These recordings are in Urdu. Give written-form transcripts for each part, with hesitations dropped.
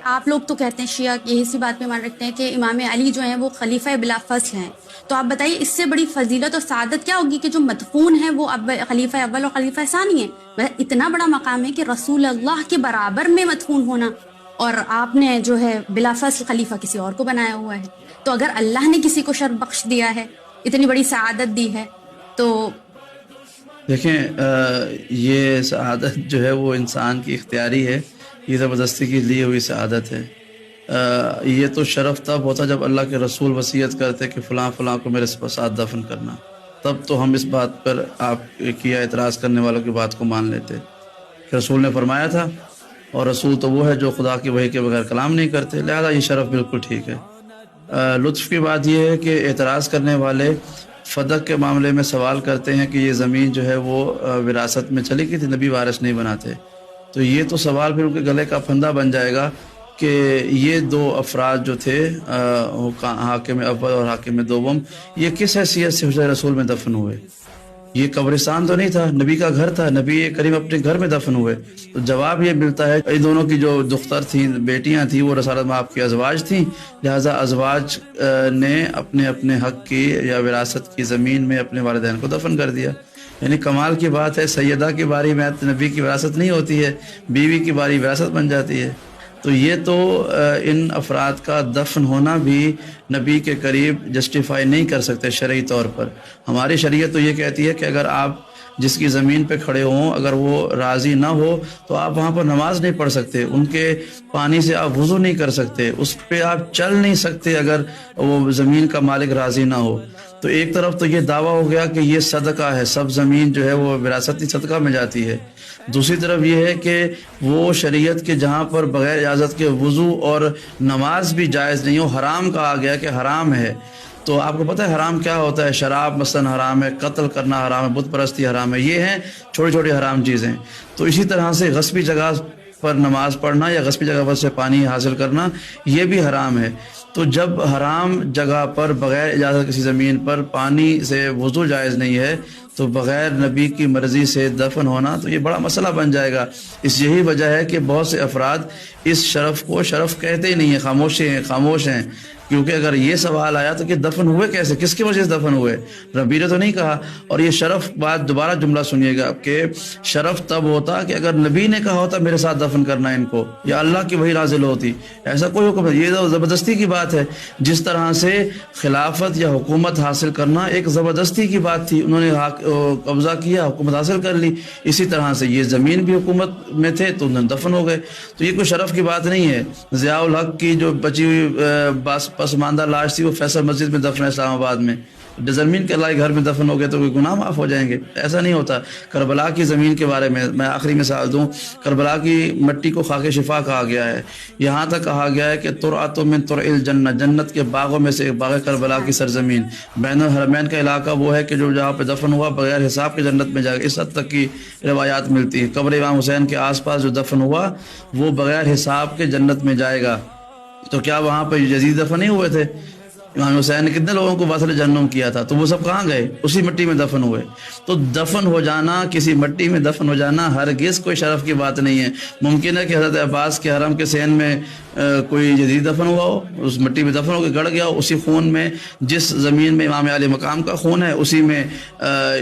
آپ لوگ تو کہتے ہیں شیعہ یہی سی بات پہ مان رکھتے ہیں کہ امام علی جو ہیں وہ خلیفہ بلا فصل ہیں، تو آپ بتائیے اس سے بڑی فضیلت اور سعادت کیا ہوگی کہ جو مدفون ہیں وہ خلیفہ اول اور خلیفہ ثانی ہیں؟ مطلب اتنا بڑا مقام ہے کہ رسول اللہ کے برابر میں مدفون ہونا، اور آپ نے جو ہے بلا فصل خلیفہ کسی اور کو بنایا ہوا ہے۔ تو اگر اللہ نے کسی کو شرف بخش دیا ہے، اتنی بڑی سعادت دی ہے، تو دیکھیں یہ سعادت جو ہے وہ انسان کی اختیاری ہے، یہ زبردستی کی لی ہوئی سعادت ہے۔ یہ تو شرف تب ہوتا جب اللہ کے رسول وصیت کرتے کہ فلاں فلاں کو میرے ساتھ دفن کرنا، تب تو ہم اس بات پر آپ کی اعتراض کرنے والوں کی بات کو مان لیتے کہ رسول نے فرمایا تھا، اور رسول تو وہ ہے جو خدا کی وحی کے بغیر کلام نہیں کرتے، لہذا یہ شرف بالکل ٹھیک ہے۔ لطف کی بات یہ ہے کہ اعتراض کرنے والے فدق کے معاملے میں سوال کرتے ہیں کہ یہ زمین جو ہے وہ وراثت میں چلی گئی تھی، نبی وارث نہیں بناتے، تو یہ تو سوال پھر ان کے گلے کا پھندا بن جائے گا کہ یہ دو افراد جو تھے حاکم اول اور حاکم دوم، یہ کس حیثیت سے حجرہ رسول میں دفن ہوئے؟ یہ قبرستان تو نہیں تھا، نبی کا گھر تھا، نبی کریم اپنے گھر میں دفن ہوئے۔ تو جواب یہ ملتا ہے ان دونوں کی جو دختر تھیں، بیٹیاں تھیں، وہ رسالت میں آپ کی ازواج تھیں، لہٰذا ازواج نے اپنے اپنے حق کی یا وراثت کی زمین میں اپنے والدین کو دفن کر دیا۔ یعنی کمال کی بات ہے، سیدہ کی باری میں نبی کی وراثت نہیں ہوتی ہے، بیوی کی باری وراثت بن جاتی ہے۔ تو یہ تو ان افراد کا دفن ہونا بھی نبی کے قریب جسٹیفائی نہیں کر سکتے شرعی طور پر۔ ہماری شریعت تو یہ کہتی ہے کہ اگر آپ جس کی زمین پہ کھڑے ہوں اگر وہ راضی نہ ہو تو آپ وہاں پر نماز نہیں پڑھ سکتے، ان کے پانی سے آپ وضو نہیں کر سکتے، اس پہ آپ چل نہیں سکتے اگر وہ زمین کا مالک راضی نہ ہو۔ تو ایک طرف تو یہ دعویٰ ہو گیا کہ یہ صدقہ ہے، سب زمین جو ہے وہ وراثتی صدقہ میں جاتی ہے۔ دوسری طرف یہ ہے کہ وہ شریعت کے جہاں پر بغیر اجازت کے وضو اور نماز بھی جائز نہیں ہو، حرام کہا گیا کہ حرام ہے۔ تو آپ کو پتہ ہے حرام کیا ہوتا ہے؟ شراب مثلا حرام ہے، قتل کرنا حرام ہے، بت پرستی حرام ہے، یہ ہیں چھوٹی چھوٹی حرام چیزیں۔ تو اسی طرح سے غصبی جگہ پر نماز پڑھنا یا غصبی جگہ پر سے پانی حاصل کرنا یہ بھی حرام ہے۔ تو جب حرام جگہ پر بغیر اجازت کسی زمین پر پانی سے وضو جائز نہیں ہے تو بغیر نبی کی مرضی سے دفن ہونا تو یہ بڑا مسئلہ بن جائے گا۔ اس یہی وجہ ہے کہ بہت سے افراد اس شرف کو شرف کہتے ہی نہیں ہیں، خاموش ہیں، کیونکہ اگر یہ سوال آیا تو کہ دفن ہوئے کیسے، کس کی وجہ سے دفن ہوئے؟ ربی نے تو نہیں کہا۔ اور یہ شرف بات دوبارہ جملہ سنیے گا کہ شرف تب ہوتا کہ اگر نبی نے کہا ہوتا میرے ساتھ دفن کرنا ان کو، یا اللہ کی وحی نازل ہوتی، ایسا کوئی حکم نہیں۔ یہ تو زبردستی کی بات ہے، جس طرح سے خلافت یا حکومت حاصل کرنا ایک زبردستی کی بات تھی، انہوں نے قبضہ کیا، حکومت حاصل کر لی، اسی طرح سے یہ زمین بھی حکومت میں تھے تو انہوں نے دفن ہو گئے۔ تو یہ کوئی شرف کی بات نہیں ہے۔ ضیاء الحق کی جو بچی ہوئی پسماندہ لاش تھی وہ فیصل مسجد میں دفن ہے اسلام آباد میں، زمین کے اللہ گھر میں دفن ہو گئے تو کوئی گناہ معاف ہو جائیں گے؟ ایسا نہیں ہوتا۔ کربلا کی زمین کے بارے میں آخری مثال دوں، کربلا کی مٹی کو خاک شفا کہا گیا ہے، یہاں تک کہا گیا ہے کہ ترعۃ من ترع الجنہ، جنت کے باغوں میں سے ایک باغ کربلا کی سرزمین، بین الحرمین کا علاقہ وہ ہے کہ جو جہاں پہ دفن ہوا بغیر حساب کے جنت میں جائے گا، اس حد تک کی روایات ملتی ہیں۔ قبر امام حسین کے آس پاس جو دفن ہوا وہ بغیر حساب کے جنت میں جائے گا۔ تو کیا وہاں پہ یزید دفن نہیں ہوئے تھے؟ امام حسین نے کتنے لوگوں کو وصل جہنم کیا تھا، تو وہ سب کہاں گئے؟ اسی مٹی میں دفن ہوئے۔ تو دفن ہو جانا، کسی مٹی میں دفن ہو جانا ہرگز کوئی شرف کی بات نہیں ہے۔ ممکن ہے کہ حضرت عباس کے حرم کے سین میں کوئی جدید دفن ہوا ہو، اس مٹی میں دفن ہو کے گڑ گیا ہو، اسی خون میں، جس زمین میں امام علی مقام کا خون ہے اسی میں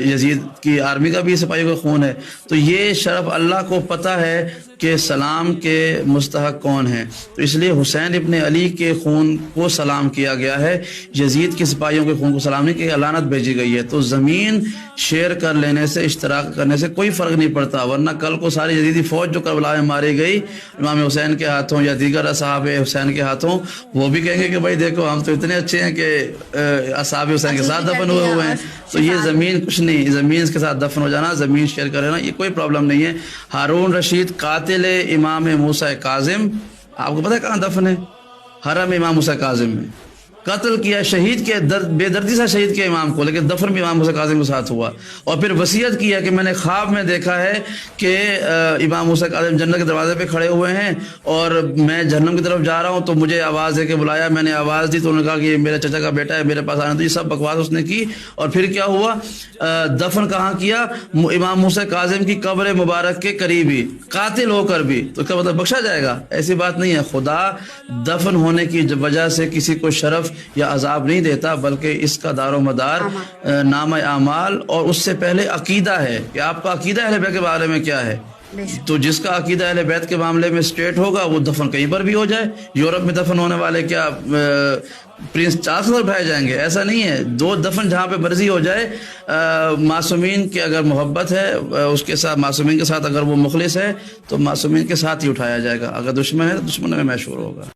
یزید کی آرمی کا بھی سپاہیوں کا خون ہے۔ تو یہ شرف اللہ کو پتہ ہے کہ سلام کے مستحق کون ہیں، تو اس لیے حسین ابن علی کے خون کو سلام کیا گیا ہے، یزید کے سپاہیوں کے خون کو سلام نہیں کیا، لعنت بھیجی گئی ہے۔ تو زمین شیئر کر لینے سے، اشتراک کرنے سے کوئی فرق نہیں پڑتا، ورنہ کل کو ساری یزیدی فوج جو کربلا میں ماری گئی امام حسین کے ہاتھوں یا دیگر اصحاب حسین کے ہاتھوں، وہ بھی کہیں گے کہ بھائی دیکھو ہم تو اتنے اچھے ہیں کہ اصحاب حسین کے ساتھ دفن ہوئے ہیں۔ تو یہ زمین کچھ نہیں، زمین کے ساتھ دفن ہو جانا، زمین شیئر کر لینا، یہ کوئی پرابلم نہیں ہے۔ ہارون رشید قاتل امام موسیٰ کاظم، آپ کو پتہ ہے کہاں دفن ہے؟ حرم امام موسیٰ کاظم میں۔ قتل کیا، شہید کیا، بے دردی سے شہید کیا امام کو، لیکن دفن بھی امام حسین کاظم کے ساتھ ہوا. اور پھر وصیت کیا کہ میں نے خواب میں دیکھا ہے کہ امام حسین کاظم جنت کے دروازے پہ کھڑے ہوئے ہیں اور میں جہنم کی طرف جا رہا ہوں، تو مجھے آواز دے کے بلایا، میں نے آواز دی تو انہوں نے کہا کہ یہ میرے چچا کا بیٹا ہے، میرے پاس آنا. تو یہ سب بکواس اس نے کی. اور پھر کیا ہوا، دفن کہاں کیا؟ امام حسین کاظم کی قبر مبارک کے قریب ہی، قاتل ہو کر بھی. تو اس کا مطلب بخشا جائے گا؟ ایسی بات نہیں ہے. خدا دفن ہونے کی وجہ سے کسی کو شرف یا عذاب نہیں دیتا، بلکہ اس کا دار و مدار نامہ اعمال اور اس سے پہلے عقیدہ ہے کہ آپ کا عقیدہ اہل بیت کے بارے میں کیا ہے. تو جس کا عقیدہ اہل بیت کے معاملے میں اسٹریٹ ہوگا وہ دفن کہیں پر بھی ہو جائے. یورپ میں دفن ہونے والے کیا پرنس چارلس پر بھائے جائیں گے؟ ایسا نہیں ہے. دو دفن جہاں پہ مرضی ہو جائے. معصومین کی اگر محبت ہے اس کے ساتھ، معصومین کے ساتھ اگر وہ مخلص ہے تو معصومین کے ساتھ ہی اٹھایا جائے گا. اگر دشمن ہے تو دشمن میں محشور ہوگا.